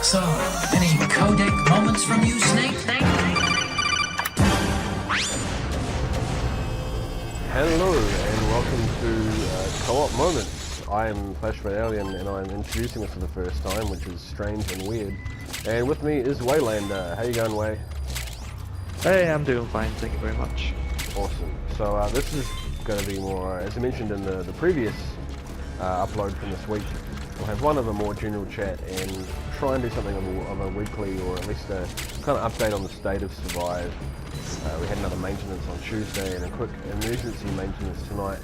So, any codec moments from you, Snake? Hello and welcome to Co-op Moments. I am Flashman Alien and I'm introducing this for the first time, which is strange and weird. And with me is Bae-lander. How you going, Way? Hey, I'm doing fine, thank you very much. Awesome. So this is going to be more, as I mentioned in the previous upload from this week, we'll have one of a more general chat and try and do something of a weekly or at least a kind of update on the state of Survive. We had another maintenance on Tuesday and a quick emergency maintenance tonight.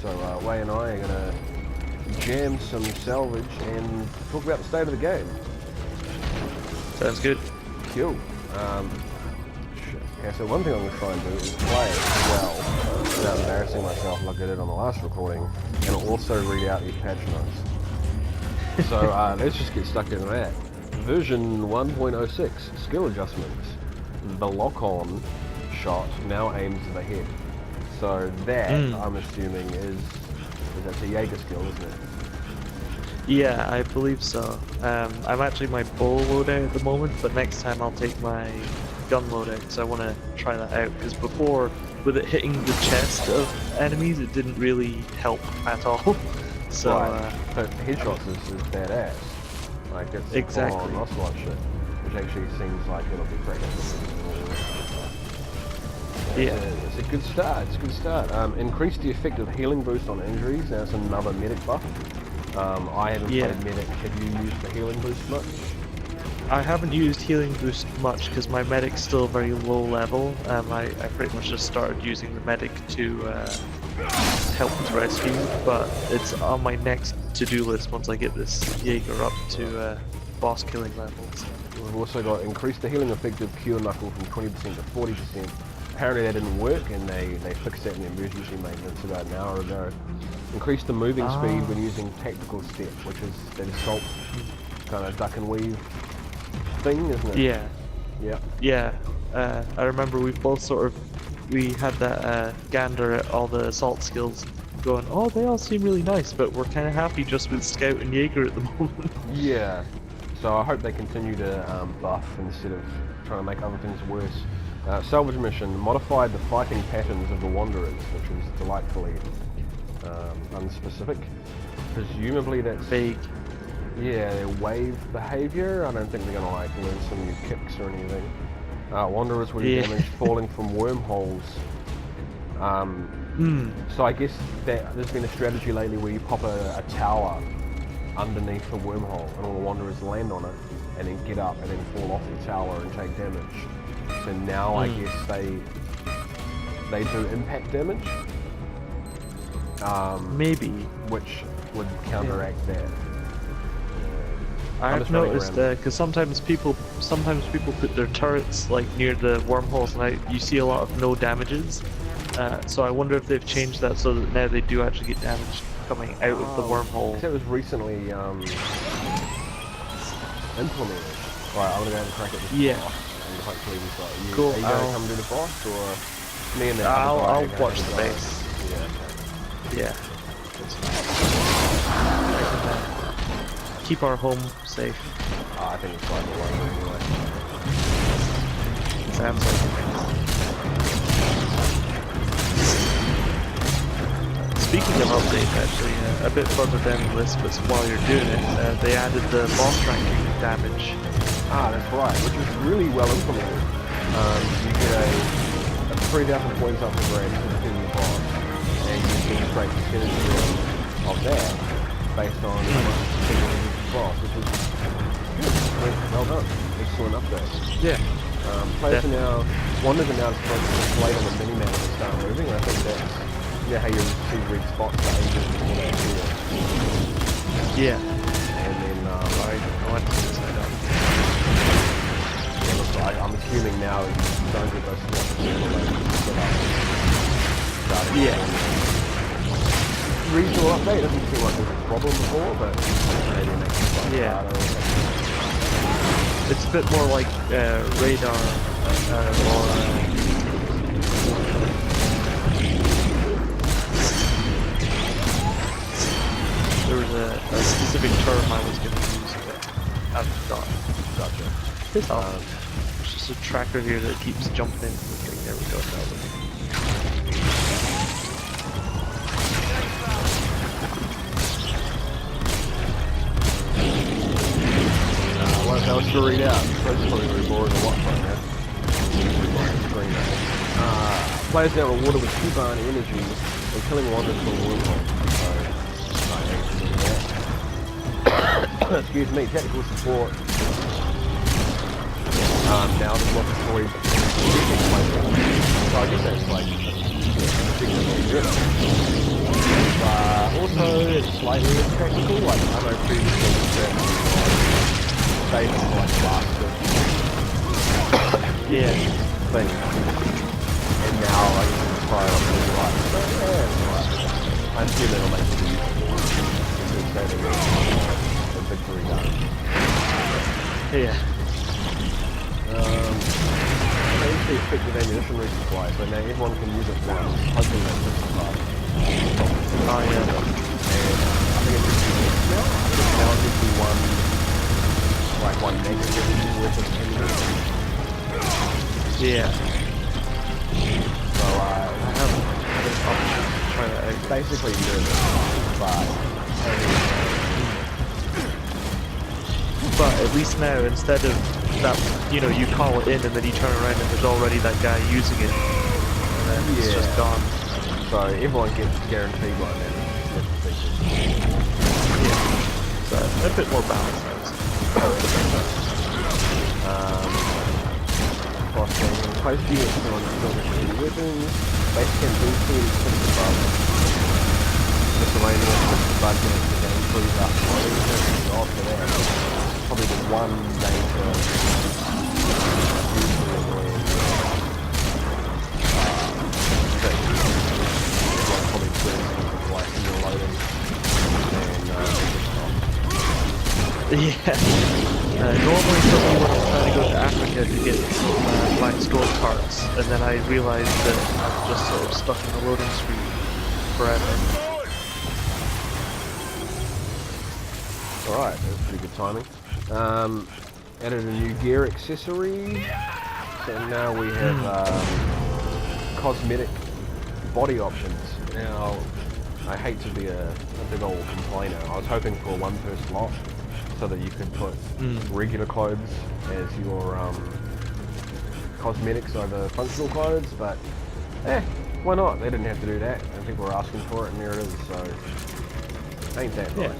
So Way and I are going to jam some salvage and talk about the state of the game. Sounds good. Cool. Okay, so one thing I'm going to try and do is play it well without embarrassing myself like I did on the last recording, and also read out these patch notes. So let's just get stuck into that. Version 1.06, skill adjustments. The lock-on shot now aims the head. So that, I'm assuming, is that's a Jaeger skill, isn't it? Yeah, I believe so. I'm actually my bow loadout at the moment, but next time I'll take my gun loadout because I want to try that out. Because before, with it hitting the chest of enemies, it didn't really help at all. So, right. But headshots is badass. Like it's exactly. full-on Ocelot shit, which actually seems like it'll be great. Yeah. It's a good start. It's a good start. Increase the effective healing boost on injuries. Now it's another medic buff. I haven't played medic. Have you used the healing boost much? I haven't used healing boost much because my medic's still very low level. I pretty much just started using the medic to help with rescue, but it's on my next to-do list once I get this Jaeger up to boss killing levels. We've also got increase the healing effective cure knuckle from 20% to 40%. Apparently that didn't work and they fixed that in the emergency maintenance about an hour ago. Increase the moving speed when using tactical step, which is that assault kind of duck and weave thing, isn't it? Yeah. Yeah. Yeah. I remember we both we had that gander at all the assault skills going, oh, they all seem really nice, but we're kind of happy just with Scout and Jaeger at the moment. Yeah. So I hope they continue to buff instead of trying to make other things worse. Salvage mission, modified the fighting patterns of the Wanderers, which is delightfully unspecific. Presumably that's vague. Yeah, their wave behaviour. I don't think they're going to like learn some new kicks or anything. Wanderers will do damage falling from wormholes. So I guess that there's been a strategy lately where you pop a tower underneath the wormhole and all the Wanderers land on it and then get up and then fall off the tower and take damage. So now I guess they do impact damage. Maybe. Which would counteract that. I've noticed because sometimes people put their turrets like near the wormholes, and you see a lot of no damages. So I wonder if they've changed that so that now they do actually get damage coming out of the wormhole. That was recently implemented. Right, I'm gonna go and crack it. And hopefully we've got you. Cool. Are you gonna come do the boss or me and the I'll watch the base. Yeah. Yeah. Keep our home safe. I think it's like the one anyway. Sounds like it. Speaking of update, actually, a bit further down the list, but while you're doing it, they added the boss ranking damage. That's right, which is really well implemented. You get a 3,000 points up the grade for defeating the boss, and you demonstrate percentage of that based on how much percentage of the boss, which is good. Well done. Excellent update. Yeah. Players are now, Wanderers are now supposed to play on the mini-map and start moving. I think that's how you see red spots for ages before they appear. Yeah. And then I want to set that up. I'm assuming now you don't get those spots until they set up. Yeah. Regional update doesn't seem like there's a problem before, but maybe it makes it harder. It's a bit more like radar there was a specific term I was going to use, but I've forgotten. Gotcha. Piss off. There's just a tracker here that keeps jumping into the thing. There we go. What else to read out? That's probably very boring to watch right now. Players now rewarded with 2 barn energy and killing wanderers for a wormhole. So, I actually do that. Excuse me, technical support. Now there's lots of stories. So I guess that's like also it's slightly impractical. Like I know previously that they have like blasted thing. And now like it's fire up really right. So yeah, it's alright. I assume that'll make it useful. Instead of a victory gun. Yeah. They usually effective ammunition resupply, so now everyone can use it once, hoping that this is fine. Oh yeah. And I think it's now. I think now it gives you one negative worth of ammunition. Yeah. So I haven't had an option to try that out. basically nervous, But at least now, instead of that, you know, you call it in and then you turn around and there's already that guy using it, and then it's just gone. so everyone gets guaranteed like that. Yeah. So a bit more balanced now. Post units on the weapons, base can boost to above. Miscellaneous budget to improve up after that. Probably the one major usually annoying thing. Everyone probably turns into like your loading and Yeah. Normally for me when I'm trying to go to Africa to get black scroll carts, and then I realized that I'm just sort of stuck in the loading screen forever. Alright, that was pretty good timing. Added a new gear accessory. So now we have cosmetic body options. Now, I hate to be a big old complainer. I was hoping for a one per slot so that you could put regular clothes as your cosmetics over functional clothes, but why not? They didn't have to do that, and people were asking for it, and there it is, so ain't that nice.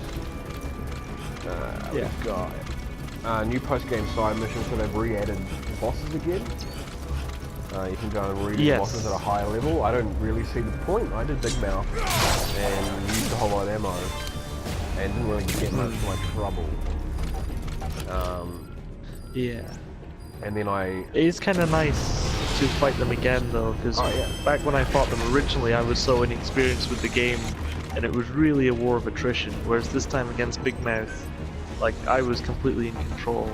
We've got new post-game side missions, so they've re-added bosses again. You can go and read the bosses at a higher level. I don't really see the point. I did Big Mouth and used a whole lot of ammo and didn't really get much of my trouble. And then It's kind of nice to fight them again though, because back when I fought them originally I was so inexperienced with the game and it was really a war of attrition, whereas this time against Big Mouth, like, I was completely in control.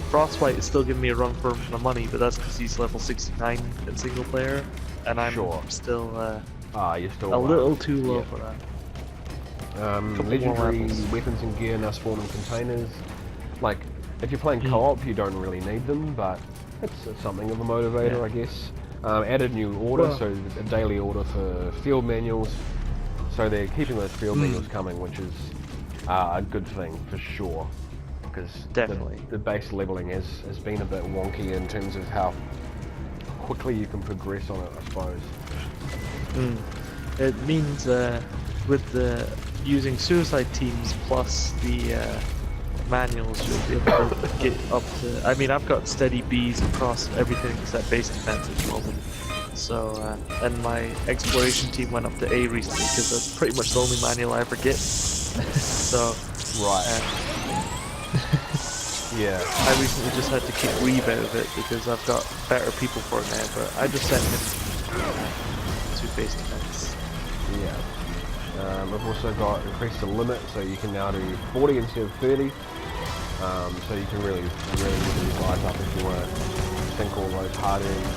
Frostbite is still giving me a run for my money, but that's because he's level 69 in single player, and I'm still you're still a little too low for that. Legendary weapons and gear now spawn in containers. Like, if you're playing co-op, you don't really need them, but it's something of a motivator, I guess. Added new order, so a daily order for field manuals. So they're keeping those field manuals coming, which is a good thing for sure. Because the base leveling has been a bit wonky in terms of how quickly you can progress on it, I suppose. It means with the using suicide teams plus the manuals, you'll be able to get up to. I mean, I've got steady Bs across everything except base defense at the moment. So, and my exploration team went up to A recently because that's pretty much the only manual I ever get. So, yeah. I recently just had to kick Weave out of it because I've got better people for it now, but I just sent him to base defense. Yeah. I've also got increased the limit, so you can now do 40 instead of 30. So you can really get these lights up if you want to sink all those hard earned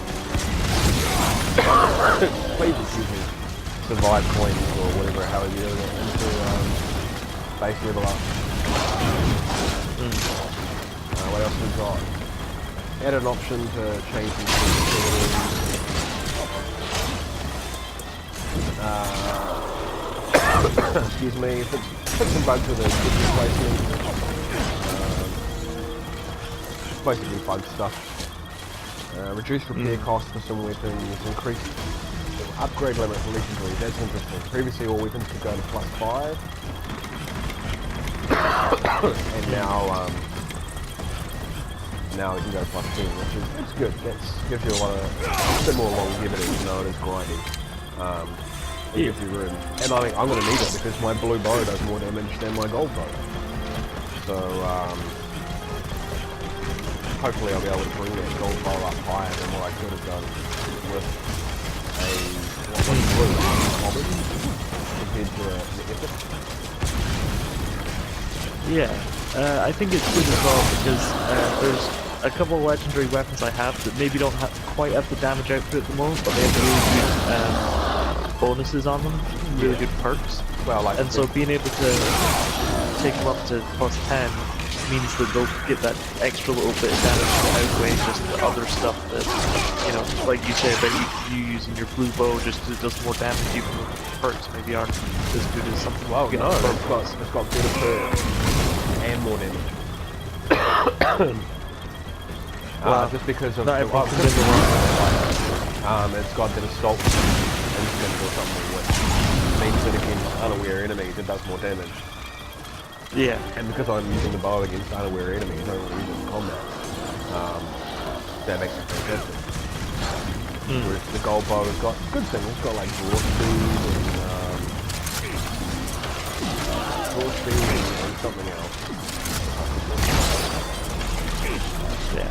please excuse me, survive coins or whatever, how you do it, into base level up. What else we've got? Added an option to change the sensitivity. Excuse me, fix some bugs with the kitchen placement. Basically bug stuff. Reduce repair costs for some weapons, increase upgrade limit for legendaries. That's interesting. Previously all weapons could go to +5. And now we can go +10, which is it's good. That gives you a bit more longevity, even though it is grindy. It gives you room. And I think I'm going to need it because my blue bow does more damage than my gold bow. So hopefully I'll be able to bring that gold bow up higher than what I could have done with a blue hobbit compared to the epic. Yeah, I think it's good as well because there's a couple of legendary weapons I have that maybe don't quite have the damage output at the moment, but they have really good bonuses on them, really good perks. Well, like and so being able to take them up to +10 means that they'll get that extra little bit of damage to outweigh just the other stuff that, you know, like you say about you using your blue bow just it does more damage, even though the perks maybe aren't as good as something. Well, no, it's got better perks and more damage. Just because of it's got a bit of salt instant or something, which means that against unaware enemies it does more damage. Yeah. And because I'm using the bow against unaware enemies, I don't use it in combat. That makes it fantastic. Whereas the gold bow has got good things. It's got like draw speed and something else. Yeah.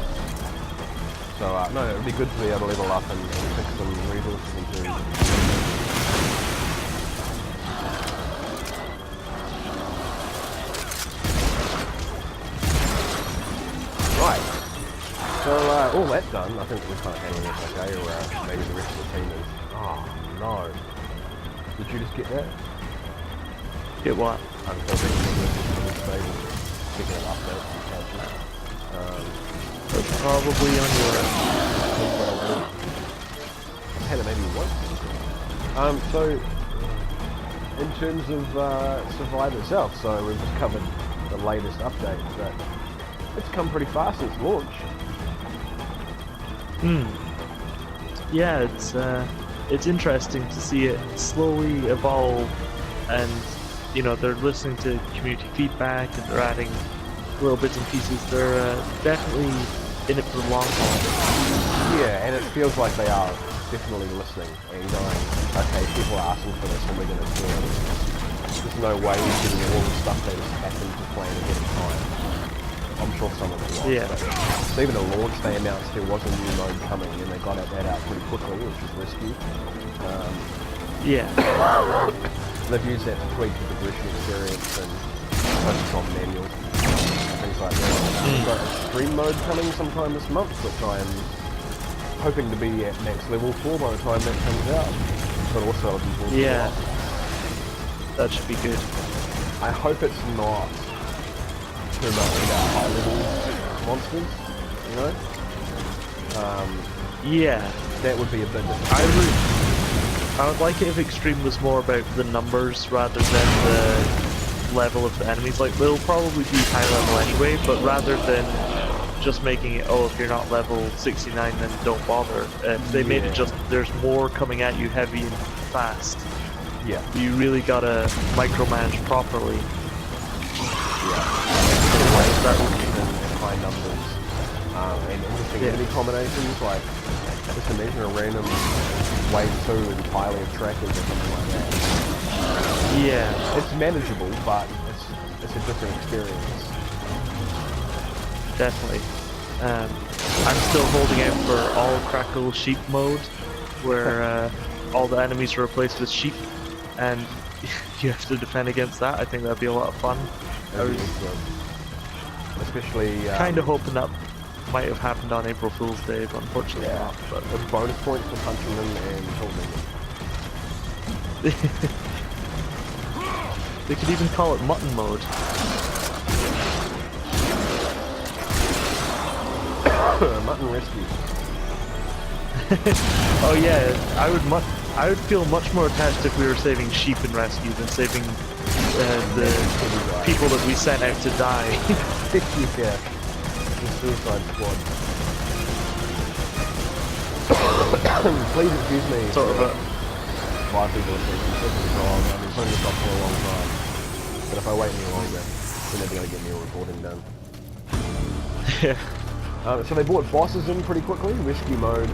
So no, it would be good to be able to level up and fix some resources into. Right. So all that done, I think we're kind of handling this okay, or maybe the rest of the team is. Oh no. Did you just get that? Get what? I'm still thinking this is stable. Picking it up there. It's probably on your had it maybe once. So in terms of Survive itself, so we've just covered the latest update, but it's come pretty fast since launch. Yeah, it's interesting to see it slowly evolve, and you know they're listening to community feedback and they're adding little bits and pieces. They're definitely in it for the long haul. Yeah, and it feels like they are definitely listening and going, okay, people are asking for this and we're going to do it. There's no way we're getting all the stuff they just happen to plan ahead of time. I'm sure some of it was. Yeah. But even at launch they announced there was a new mode coming and they got that out pretty quickly, which was risky. Yeah. They've used that to tweak the progression experience and focus on manuals. Things like that. We've got extreme mode coming sometime this month, which I am hoping to be at max level 4 by the time that comes out. But also looking forward to that. That should be good. I hope it's not too much about high level monsters, you know? Yeah. That would be a bit different. I would like it if Extreme was more about the numbers rather than the level of the enemies. Like, they'll probably be high level anyway, but rather than just making it, oh, if you're not level 69 then don't bother. They made it just, there's more coming at you heavy and fast. Yeah. You really gotta micromanage properly. Yeah. That would be in high numbers. And interesting enemy combinations, like, just imagine a random wave 2 entirely of trackers or something like that. Yeah. It's manageable, but it's a different experience. Definitely. I'm still holding out for all crackle sheep mode, where all the enemies are replaced with sheep, and you have to defend against that. I think that'd be a lot of fun. Especially kind of hoping that might have happened on April Fool's Day, but unfortunately not. But with bonus points for punching them and holding them. They could even call it mutton mode. Mutton rescue. Oh yeah, I would feel much more attached if we were saving sheep in rescue than saving the people that we sent out to die. Yeah. The suicide squad. Please excuse me. Sort of a... 5 people are taking seconds wrong. I've been putting this up for a long time. But if I wait any longer, we're never going to get any reporting done. Yeah. So they brought bosses in pretty quickly, rescue mode,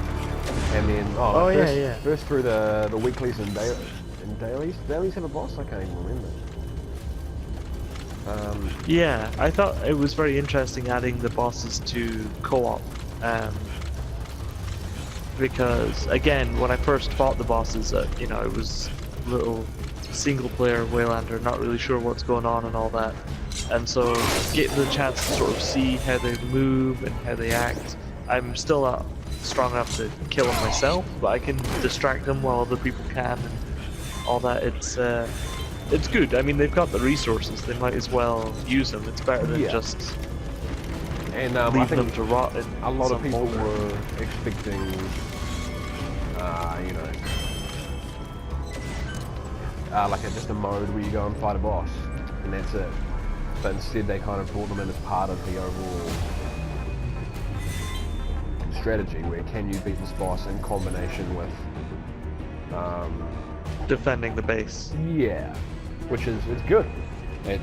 and then first through the weeklies and dailies. Dailies have a boss? I can't even remember. Yeah, I thought it was very interesting adding the bosses to co-op, because again, when I first fought the bosses, you know, it was a little single-player Bae-lander, not really sure what's going on and all that. And so getting the chance to sort of see how they move and how they act, I'm still not strong enough to kill them myself, but I can distract them while other people can and all that. It's good. I mean, they've got the resources, they might as well use them. It's better than just and leaving them to rot in a lot of some people molder. were expecting, you know, like just a mode where you go and fight a boss, and that's it. But instead they kind of brought them in as part of the overall strategy, where can you beat this boss in combination with Defending the base. yeah, which is good. It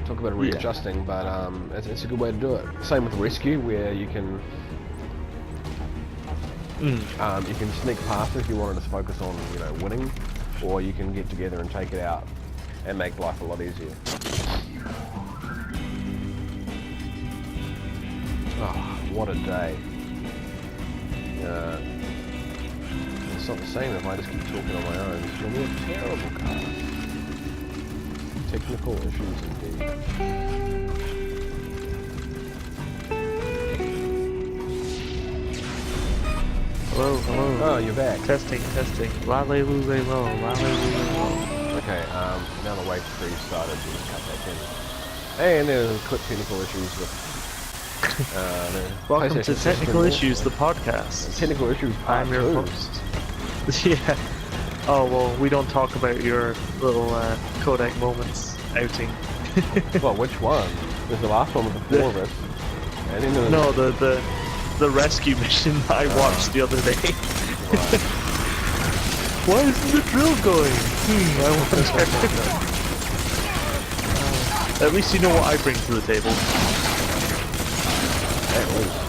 took a bit of readjusting, but it's a good way to do it. Same with rescue, where you can you can sneak past if you wanted to focus on, you know, winning, or you can get together and take it out and make life a lot easier. Oh, what a day. It's not the same if I just keep talking on my own. It's going to be a terrible cast. Technical issues indeed. Hello, hello. Oh, you're back. Testing. La-lay-loo-lay-low, la-lay-loo-lay-low. Okay, now the wave 3 started, we just cut back in. And there's quick technical issues with Welcome to Technical Issues, the podcast. Technical Issues Part I'm your 2. host. Yeah. Oh, well, we don't talk about your little codec moments outing. Well, which one? There's the last one with the 4 of us. And then there's... No, the rescue mission that I watched the other day. Right. Why isn't the drill going? I wonder. At least you know what I bring to the table. At least.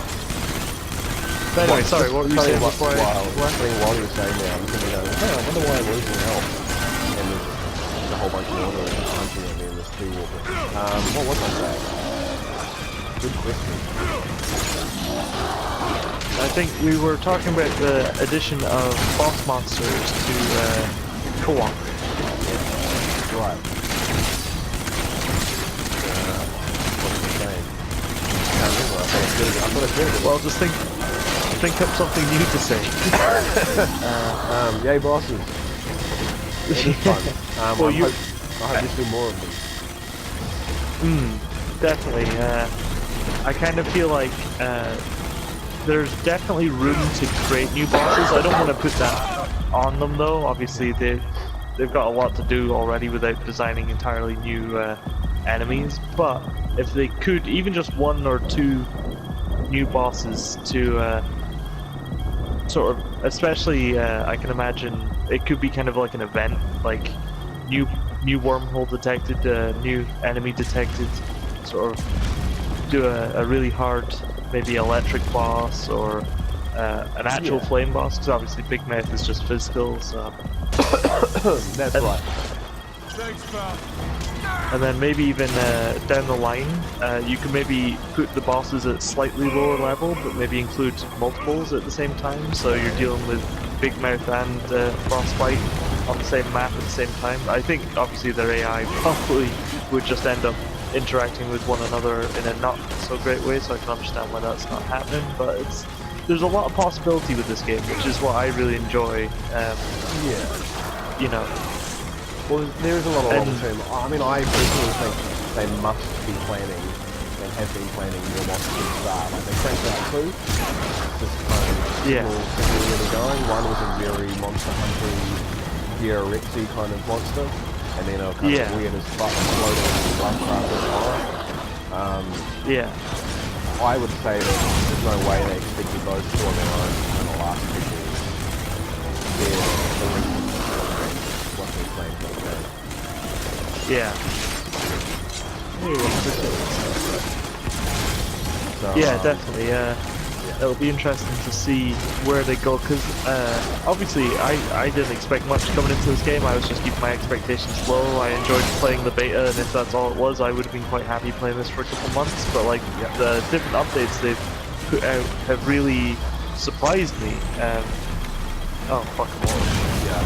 But anyway, sorry, what were you saying before while you were saying that, I'm thinking, hey, I wonder why I'm losing health. And there's a whole bunch of water punching at me in this tree walker. What was I saying? Good question. I think we were talking about the addition of boss monsters to co-op. Right. What was I saying? I can't remember. I thought I said it. Well, just think up something new to say. Yay bosses. It is fun. Well, I hope you see more of them. Definitely. I kind of feel like there's definitely room to create new bosses. I don't want to put that on them though. Obviously they've got a lot to do already without designing entirely new enemies. But if they could, even just 1 or 2 new bosses to sort of, especially I can imagine it could be kind of like an event, like new wormhole detected, new enemy detected, sort of do a really hard, maybe electric boss or an actual flame boss, because obviously Big Mouth is just physical, so... That's right. And then maybe even down the line, you can maybe put the bosses at slightly lower level, but maybe include multiples at the same time, so you're dealing with Big Mouth and Frostbite on the same map at the same time. I think obviously their AI probably would just end up interacting with one another in a not so great way, so I can understand why that's not happening, but there's a lot of possibility with this game, which is what I really enjoy. Yeah. You know. Well, there is a lot of long term. I mean, I personally think they must be planning and have been planning your monsters from the start. Like they cranked out 2, just kind of really going. One was a very Monster Hunter Gearexy kind of monster, and then a kind of weird as fuck floating Lovecraft horror. I would say that there's no way they expected those two on their own in the last picture. What they planned for the game. Yeah. So, yeah, definitely. It'll be interesting to see where they go, because obviously I didn't expect much coming into this game. I was just keeping my expectations low. I enjoyed playing the beta, and if that's all it was, I would have been quite happy playing this for a couple months. But like the different updates they've put out have really surprised me. Oh fuck them all. Yeah.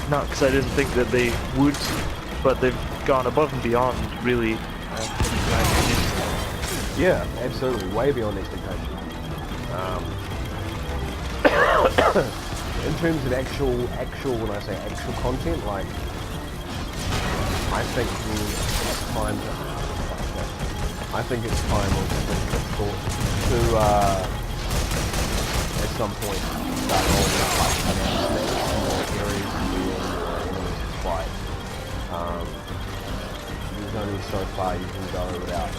Not because I didn't think that they would, but they've gone above and beyond, really. In my opinion. Yeah, absolutely, way beyond expectations. In terms of actual, when I say actual content, like, I think it's time to at some point start rolling out like announcements in more areas where enemies fight. There's only so far you can go without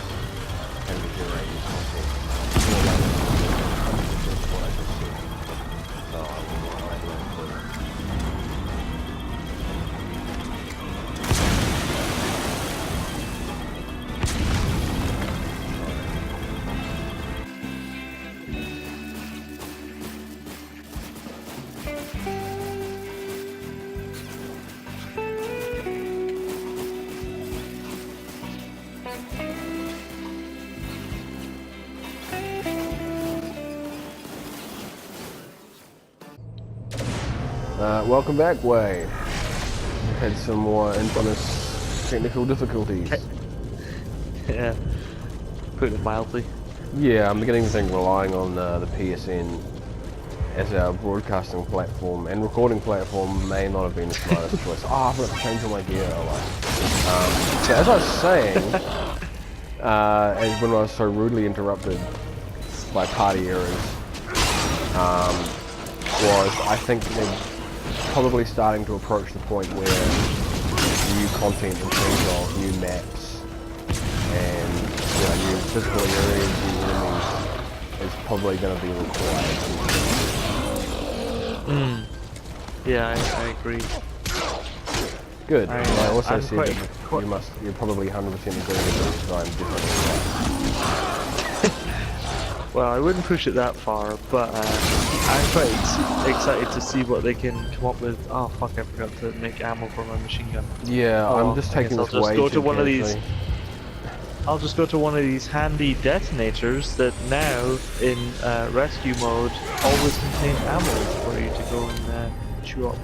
having to generate new content. What I just said. So I will write that welcome back, Way. We've had some more infamous technical difficulties. Yeah, put it mildly. Yeah, I'm beginning to think relying on the PSN as our broadcasting platform and recording platform may not have been the smartest choice. I forgot to change all my gear. So as I was saying, as when I was so rudely interrupted by party errors, was I think they're probably starting to approach the point where new content in terms of new maps and new physical areas, new enemies is probably going to be required. Yeah, I agree. Good. I also I'm said that you're probably 100% agree with me, so I'm definitely right. Well, I wouldn't push it that far, but I'm quite excited to see what they can come up with. Oh fuck, I forgot to make ammo for my machine gun. Yeah, I'm just taking this way too carefully. I'll just go to one of these handy detonators that now, in rescue mode, always contain ammo for you to go and chew up.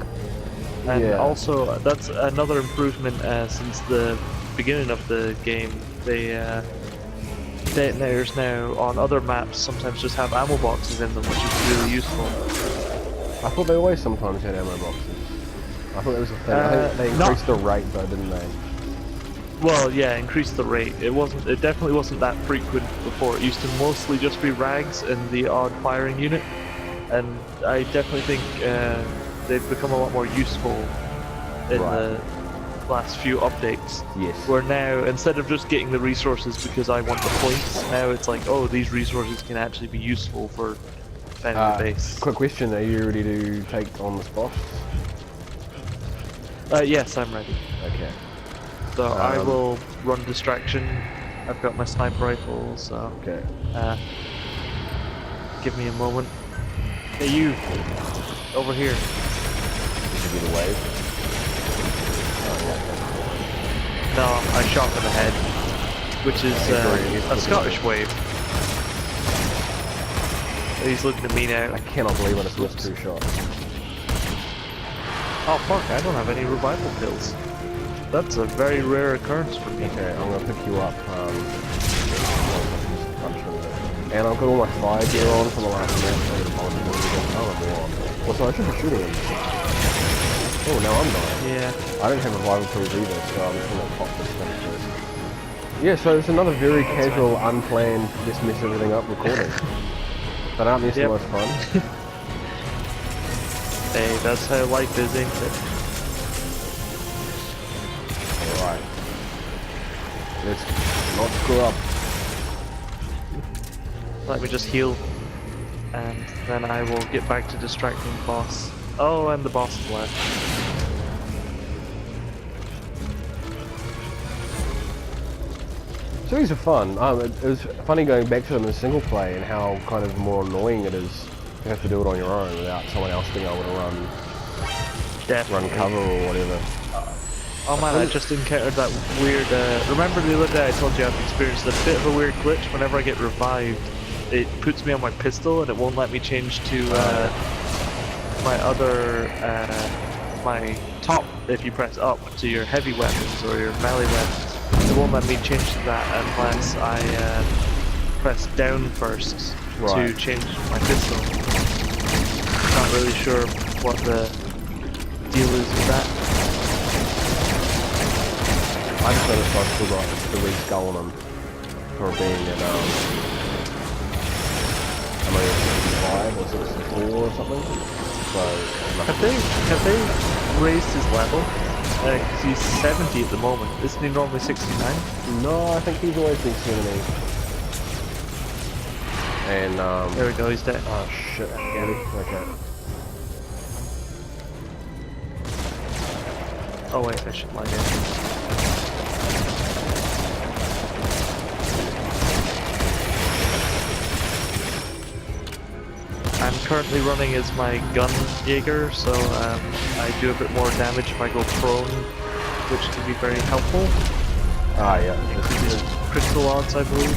And also, that's another improvement since the beginning of the game. They detonators now on other maps sometimes just have ammo boxes in them, which is really useful. I thought they always sometimes had ammo boxes. I thought that was a thing. I think they increased the rate though, didn't they? Well, yeah, increased the rate. It definitely wasn't that frequent before. It used to mostly just be rags and the odd firing unit, and I definitely think they've become a lot more useful in the last few updates. Yes. Where now, instead of just getting the resources because I want the points, now it's like, oh, these resources can actually be useful for defending the base. Quick question, are you ready to take on this boss? Yes, I'm ready. Okay. So I will run distraction. I've got my sniper rifle, so... Okay. Give me a moment. Hey, you! Over here. Did you get a wave? No, I shot in the head, which is a Scottish wave. He's looking at me now. I cannot believe I just missed 2 shots. Oh fuck, I don't have any revival pills. That's a very rare occurrence for me. Okay, I'm gonna pick you up. And I've got all my fire gear on from the last match. Also, I should be shooting him. Oh, now I'm dying. Yeah. I don't have revival pills either, so I'm just gonna pop this thing first. Yeah, so it's another very casual, unplanned, just mess everything up recording. But aren't these the most fun? Hey, that's how life is, ain't it? Alright. Let's not screw up. Let me just heal, and then I will get back to distracting the boss. Oh, and the boss is left. So these are fun. It was funny going back to them in single play and how kind of more annoying it is to have to do it on your own without someone else being able to run cover or whatever. Oh man, I just encountered that weird, remember the other day I told you I've experienced a bit of a weird glitch whenever I get revived. It puts me on my pistol and it won't let me change to my other, my top, if you press up to your heavy weapons or your melee weapons. It won't let me change to that unless I press down first to change my pistol. Not really sure what the deal is with that. I just noticed I've still got the re-skull on them for being at, am I at 65 or 64 or something? So, Have they raised his level? Because he's 70 at the moment. Isn't he normally 69? no, I think he's always been 70. And, There we go, he's dead. oh shit, okay. Oh wait, I should lie down. I'm currently running as my gun Jaeger, so I do a bit more damage if I go prone, which can be very helpful. Ah, yeah. Increases critical odds, I believe.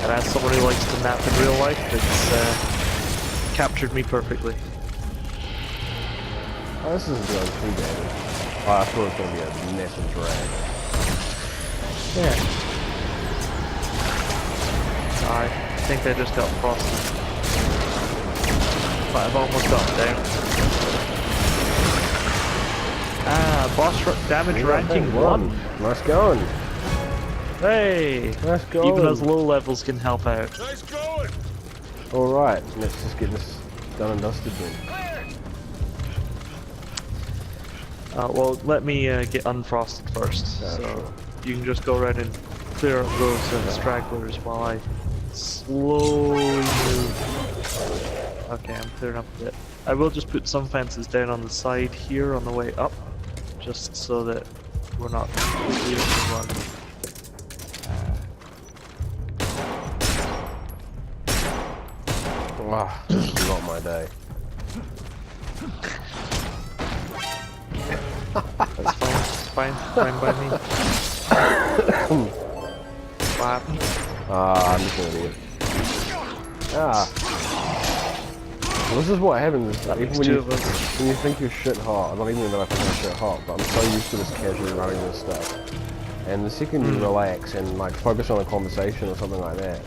And as someone who likes to nap in real life, it's captured me perfectly. Oh, this isn't doing too bad. Oh, I thought it was going to be a massive drag. Yeah. I think I just got frosted. But I've almost got him down. Ah, boss damage ranking 1. Nice going. Hey! Nice going. Even those low levels can help out. Nice going. Alright, let's just get this done and dusted then. Well, let me get unfrosted first. Yeah, so sure. you can just go around and clear up those stragglers while I slowly move. Okay, I'm clearing up a bit. I will just put some fences down on the side here on the way up, just so that we're not completely overrun. Wow, this is not my day. That's fine. It's fine by me. What happened? Ah, I'm just an idiot. Ah. Well, this is what happens. Even when you think you're shit hot, not even that I think I'm shit hot, but I'm so used to this casually running this stuff. And the second you relax and like focus on a conversation or something like that.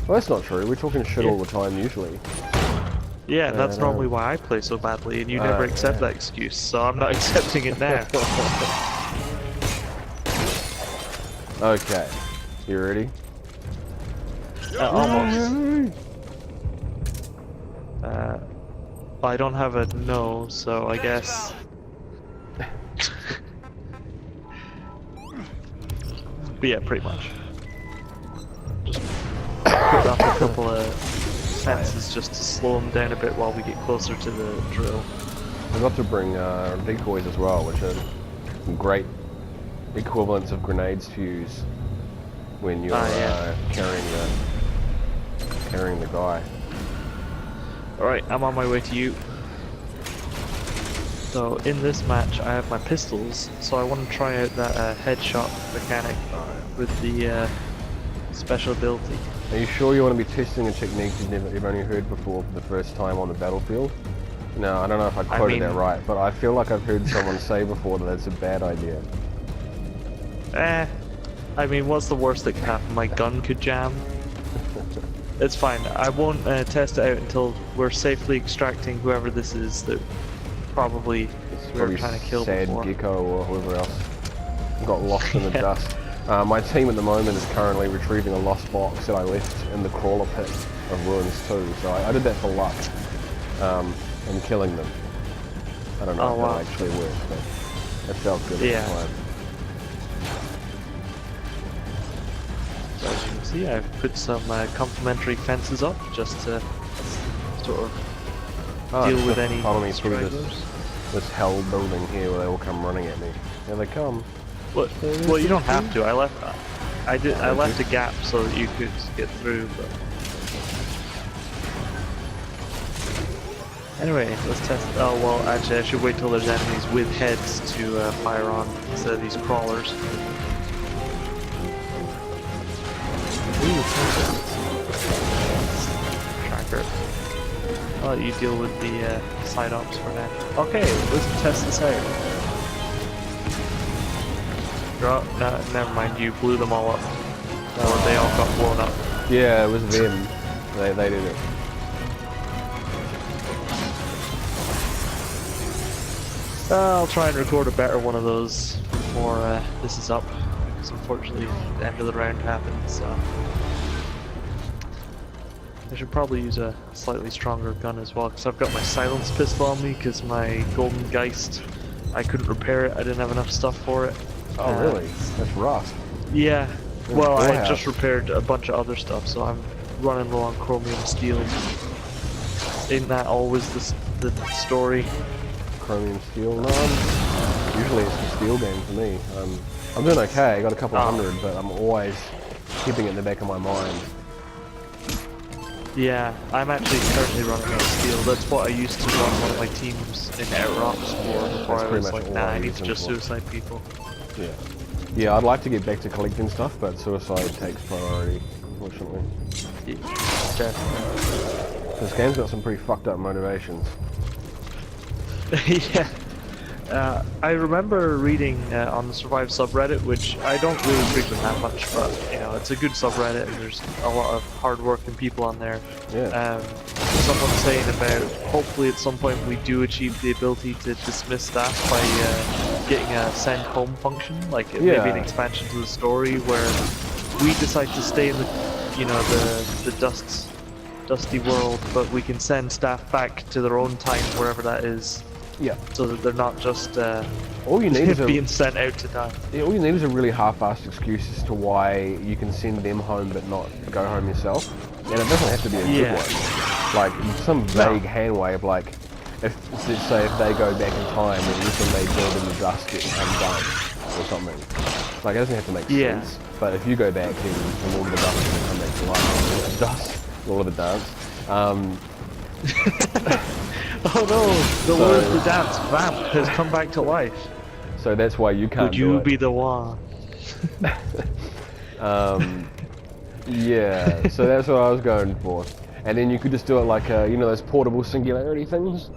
Well, that's not true. We're talking shit all the time usually. Yeah, that's normally why I play so badly, and you never accept that excuse, so I'm not accepting it now. Okay. You ready? Almost. I don't have a no, so I guess... But yeah, pretty much. Just put up a couple of fences just to slow them down a bit while we get closer to the drill. I got to bring decoys as well, which are great equivalents of grenades to use when you're carrying the guy. Alright, I'm on my way to you. So in this match I have my pistols, so I want to try out that headshot mechanic with the special ability. Are you sure you want to be testing a technique you've only heard before for the first time on the battlefield? No, I don't know if I quoted that right, but I feel like I've heard someone say before that that's a bad idea. I mean, what's the worst that could happen? My gun could jam. It's fine. I won't test it out until we're safely extracting whoever this is that probably It's we were probably trying to kill Sad before. Gecko or whoever else got lost in the Yeah. dust. My team at the moment is currently retrieving a lost box that I left in the crawler pit of Ruins 2. So I did that for luck, and killing them. I don't know Oh, if wow. that actually worked, but it felt good Yeah. at the time. So as you can see, I've put some complementary fences up just to sort of deal with any Follow me through stragglers. this hell building here where they all come running at me. Here they come. Well, you don't have to. I left a gap so that you could get through. But anyway, let's test. Oh well, actually, I should wait till there's enemies with heads to fire on instead of these crawlers. Ooh, tracker. I'll let you deal with the side ops for now. Okay, let's test this out. Oh, no, never mind, you blew them all up. Or they all got blown up. Yeah, it was them. They did it. I'll try and record a better one of those before this is up. Because unfortunately, the end of the round happened, so... I should probably use a slightly stronger gun as well, because I've got my silence pistol on me, because my Golden Geist, I couldn't repair it, I didn't have enough stuff for it. Oh really? That's rough. Yeah, well, I Poorhouse. just repaired a bunch of other stuff, so I'm running low on chromium steel. Ain't that always the story? Chromium steel? No, usually it's the steel game for me. I'm doing okay, I got a couple of hundred, but I'm always keeping it in the back of my mind. Yeah, I'm actually currently running out of steel. That's what I used to run one of my teams in Outrocks for before I pretty was much like, all nah, I I need use to them just for. suicide people. Yeah. Yeah, I'd like to get back to collecting stuff, but suicide takes priority, unfortunately. Definitely. This game's got some pretty fucked up motivations. Yeah. I remember reading on the Survive subreddit, which I don't really frequent that much, but you know, it's a good subreddit and there's a lot of hard-working people on there. Yeah. Someone saying about hopefully at some point we do achieve the ability to dismiss staff by getting a send home function, like maybe an expansion to the story where we decide to stay in the, you know, the dusty world, but we can send staff back to their own time wherever that is. Yeah. So that they're not just All you need is being sent out to die. Yeah, all you need is a really half-assed excuse as to why you can send them home but not go home yourself. And it doesn't have to be a good one. Like, some vague handway of like, let's say if they go back in time and everything they build in the dust gets undone or something. Like, it doesn't have to make sense. But if you go back and all of the dust will come back to life, all of the dance. Oh no, the Lord of the Dance, Vamp, has come back to life. So that's why you can't Would you do it. be the one? Yeah, so that's what I was going for. And then you could just do it like, you know those portable singularity things?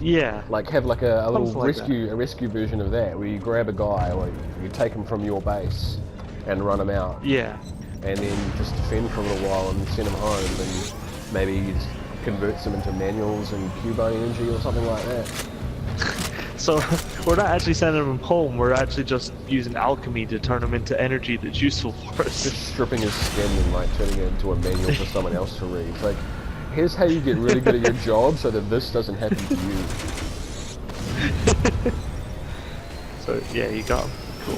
Yeah. Like have like a little Something like rescue version of that, where you grab a guy or you take him from your base and run him out. Yeah. And then just defend for a little while and send him home, and maybe you just converts them into manuals and Cubone energy or something like that. So we're not actually sending them home, we're actually just using alchemy to turn them into energy that's useful for us. Just stripping his skin and like turning it into a manual for someone else to read. It's like, here's how you get really good at your job so that this doesn't happen to you. So yeah, you got them. Cool.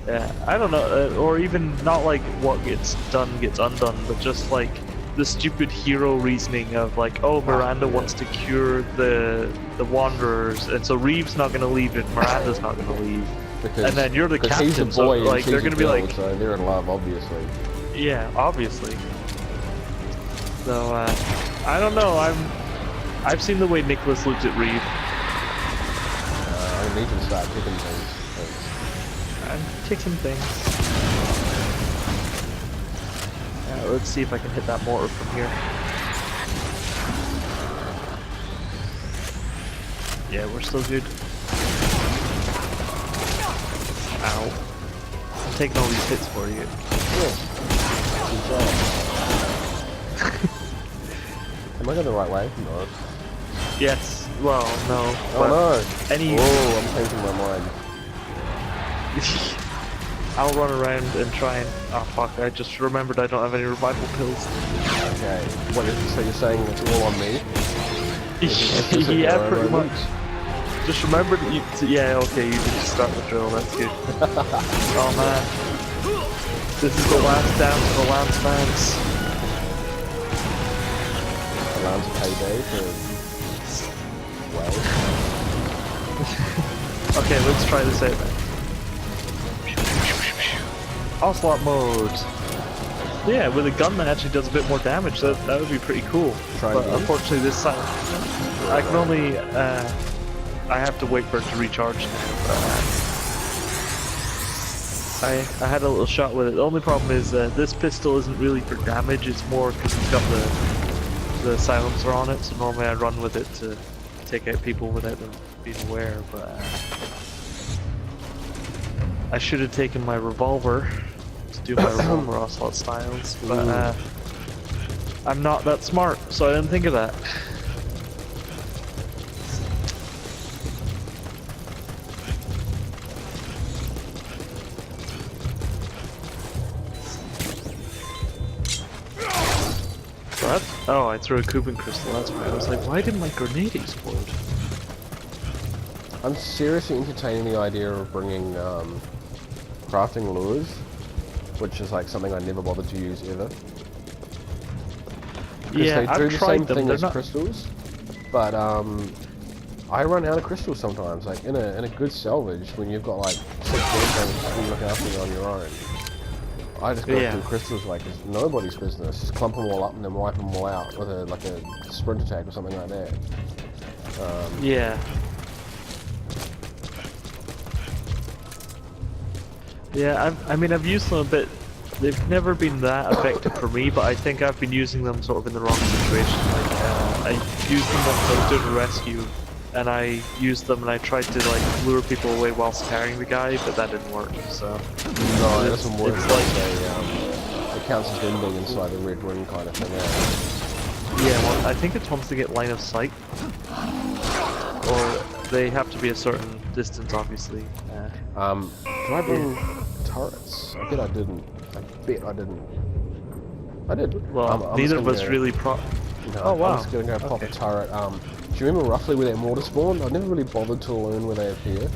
Yeah, I don't know, or even not like what gets done gets undone, but just like the stupid hero reasoning of like, oh, Miranda wants to cure the Wanderers, and so Reeve's not gonna leave if Miranda's not gonna leave. Because, and then you're the captain, he's a boy so and like she's they're a gonna be girl, like, so they're in love, obviously. yeah, obviously. So I don't know. I've seen the way Nicholas looked at Reeve. I need to start picking things. I'm kicking things. Let's see if I can hit that mortar from here. Yeah, we're still good. Ow. I'm taking all these hits for you. Am I going the right way? No. Yes. Well, no. Oh but no! Any. Oh, I'm changing my mind. I'll run around and try and. Oh fuck! I just remembered I don't have any revival pills. Okay. What? So you're saying it's all on me? Yeah, pretty much. Just remember that you. Yeah, okay. You can just start the drill. That's good. Oh man. This is the last dance for the Lance Mans. The Lance payday for. Well. Okay, let's try this out then. Ocelot mode. Yeah, with a gun that actually does a bit more damage. That would be pretty cool. Try but again. unfortunately, this time I can only. I have to wait for it to recharge now. I had a little shot with it. The only problem is this pistol isn't really for damage. It's more because it's got the silencer on it. So normally I run with it to take out people without them being aware. But I should have taken my revolver to do my revolver Ocelot styles. But I'm not that smart, so I didn't think of that. What? Oh, I threw a Cuban crystal, that's right. I was like, why didn't my grenade explode? I'm seriously entertaining the idea of bringing crafting lures, which is like something I never bothered to use ever. Yeah, they do I've the tried same them. thing They're as not... crystals, but I run out of crystals sometimes. Like in a good salvage, when you've got like 6 things looking after you on your own, I just go through crystals like it's nobody's business. Just clump them all up and then wipe them all out with a sprint attack or something like that. Yeah. Yeah, I mean, I've used them a bit. They've never been that effective for me, but I think I've been using them sort of in the wrong situation. Like, I used them once I was doing a rescue, and I used them and I tried to like lure people away whilst carrying the guy, but that didn't work. So no, it doesn't work. It's like it counts as them being inside the red ring kind of thing. Yeah, well, I think it's once they get line of sight, or they have to be a certain distance, obviously. Did I bring turrets? I bet I didn't. I did. Well, I'm neither just of us gonna really No, Oh wow. I'm just gonna go pop a turret. Do you remember roughly where that mortar spawned? I've never really bothered to learn where they appear.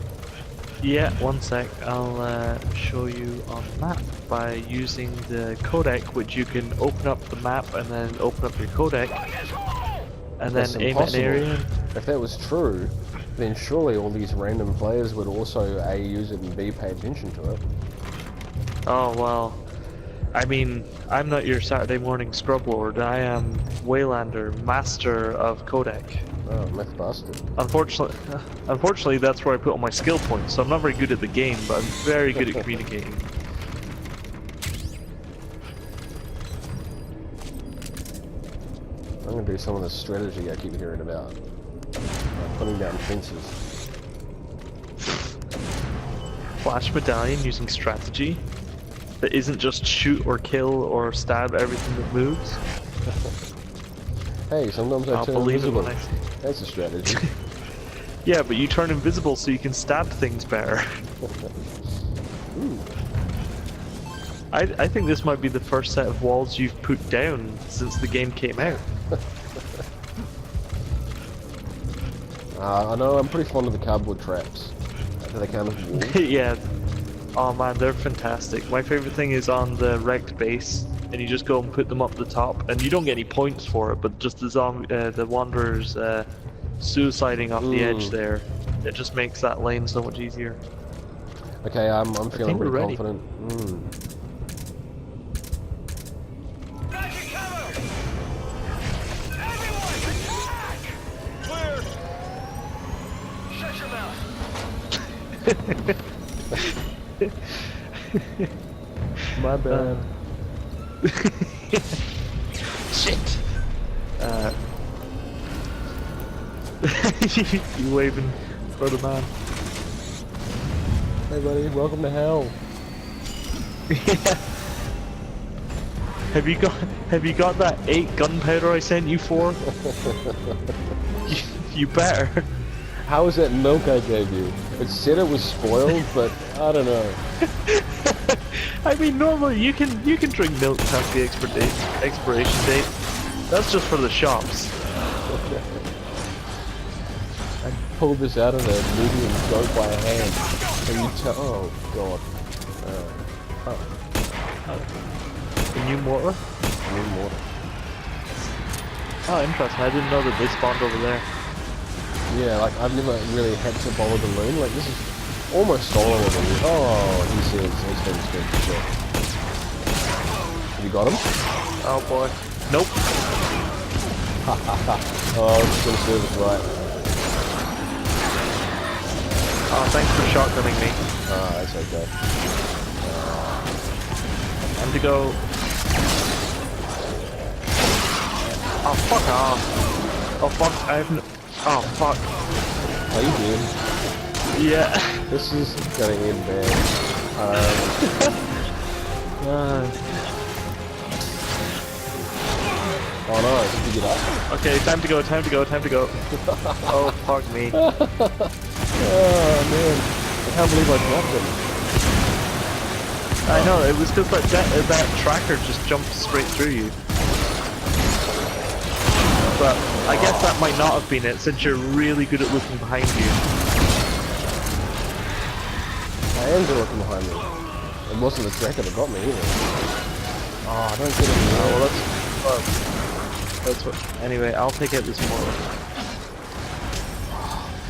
Yeah, one sec. I'll show you on the map by using the codec, which you can open up the map and then open up your codec, and That's then aim at an impossible. area. If that was true, then surely all these random players would also A, use it, and B, pay attention to it. Oh well. I mean, I'm not your Saturday morning scrub lord. I am Bae-lander, master of codec. Oh, myth busted. Unfortunately, that's where I put all my skill points. So I'm not very good at the game, but I'm very good at communicating. I'm gonna do some of the strategy I keep hearing about. Putting down fences. Flash medallion using strategy that isn't just shoot or kill or stab everything that moves. Hey, sometimes I I'll turn believe it invisible. when I see it. That's a strategy. Yeah, but you turn invisible so you can stab things better. Ooh. I think this might be the first set of walls you've put down since the game came out. I know I'm pretty fond of the cardboard traps. Do they count as walls? Yeah. Oh man, they're fantastic. My favorite thing is on the wrecked base, and you just go and put them up the top, and you don't get any points for it, but just the wanderers suiciding off the edge there, it just makes that lane so much easier. Okay, I'm feeling we're pretty ready. confident. My bad. Shit. You waving for the man. Hey buddy, welcome to hell. Yeah. Have you got that 8 gunpowder I sent you for? You better. How was that milk I gave you? It said it was spoiled, but I don't know. I mean, normally you can drink milk past the expiration date. That's just for the shops. I pulled this out of the medium goat by hand, and you tell. Oh god. The new mortar? New mortar. Oh, interesting. I didn't know that they spawned over there. Yeah, like I've never really had to bother the loon. Like this is almost stolen of him. Oh, he says he's been scared for sure. Have you got him? Oh boy. Nope. Oh, it's gonna serve us right. Oh, thanks for shotgunning me. Ah, that's okay. Time to go. Oh, fuck off. Oh, fuck. I have no... Oh, fuck. How you doing? Yeah. This is gonna end bad. Oh no, did you get up? Okay, time to go, time to go, time to go. Oh, fuck me. Oh man, I can't believe I dropped him. I know, it was because that tracker just jumped straight through you. But I guess that might not have been it, since you're really good at looking behind you. I am good looking behind me. It wasn't the tracker that got me either. Oh, I don't get it. Oh, well, that's what... Anyway, I'll take out this mortar.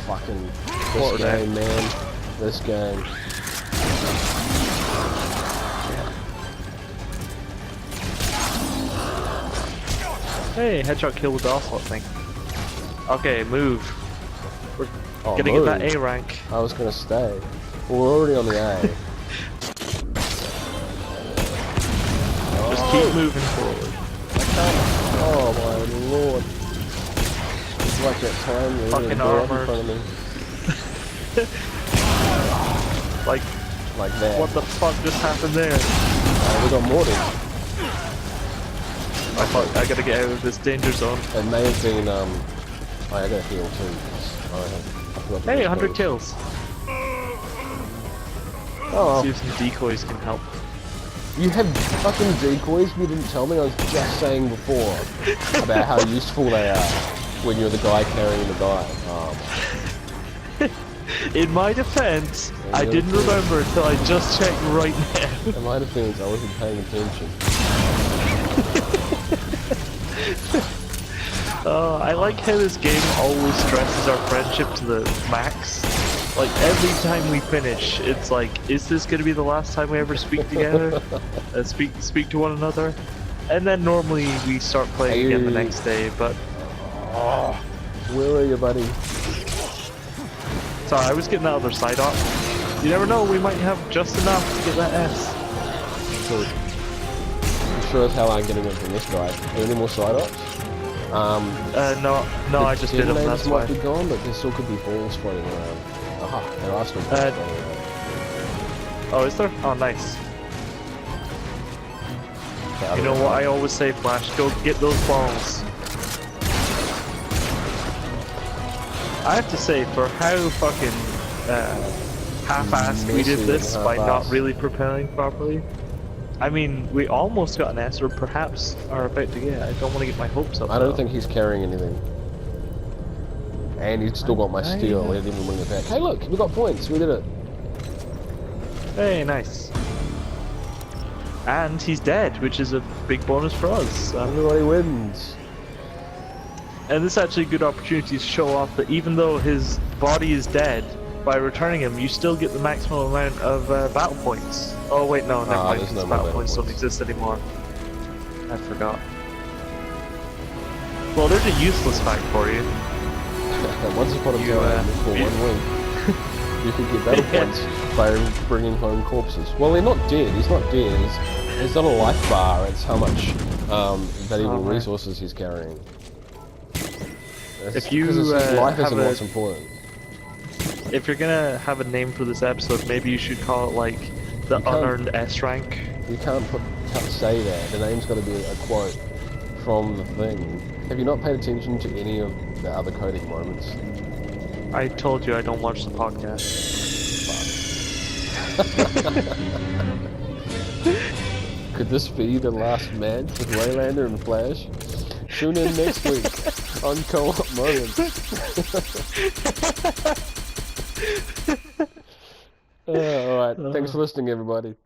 Fucking Mortar this game, man. This game. Hey, headshot kill with the ocelot thing. Okay, move. We're Oh, gonna move. get that A rank. I was gonna stay. Well, we're already on the A. Just keep moving forward. Oh my lord. It's like that time you're Fucking in the door in armored. front of me. Like that. What the fuck just happened there? We got mortars. I gotta get out of this danger zone. It may have been, I gotta heal too. I forgot to Hey, do 100 those. kills. Oh, See if some decoys can help. you have fucking decoys? You didn't tell me. I was just saying before about how useful they are when you're the guy carrying the guy. In my defense, Yeah, I you're didn't cool. remember until I just checked right now. In my defense, I wasn't paying attention. I like how this game always stresses our friendship to the max. Like, every time we finish, it's like, is this gonna be the last time we ever speak together? Speak to one another? And then normally we start playing again the next day, but... Oh, where are you, buddy? Sorry, I was getting that other side op. You never know, we might have just enough to get that S. Good. I'm sure as hell I'm getting it from this guy. Are there any more side ops? No, I just did them, that's why. might be gone, but there still could be balls floating around. Aha, there are still balls floating around. Oh, is there? Oh, nice. Okay, You know what I always say, Flash? Go get those balls. I have to say, for how fucking half-assed we did this by not really preparing properly. I mean, we almost got an S, or perhaps are about to get. I don't want to get my hopes up. I don't though. think he's carrying anything. And he's still got my steel. He didn't even bring it back. Hey, look, we got points. We did it. Hey, nice. And he's dead, which is a big bonus for us. Everybody wins. And this is actually a good opportunity to show off that even though his body is dead, by returning him, you still get the maximum amount of battle points. Oh wait, no, never mind. there's His no more battle points don't points. exist anymore. I forgot. Well, there's a useless fact for you. Once upon a You, time, for 1 week, you could get battle points by bringing home corpses. Well, they're not dead. He's not dead. It's not a life bar. It's how much valuable right. resources he's carrying. If you, because his life have isn't a- what's important. If you're gonna have a name for this episode, maybe you should call it like the can't- unearned S rank. You can't say that. The name's got to be a quote from the thing. Have you not paid attention to any of the other codec moments. I told you I don't watch the podcast. Could this be the last match with Bae-lander and Flash? Tune in next week on Co-op Moments. Alright, thanks for listening everybody.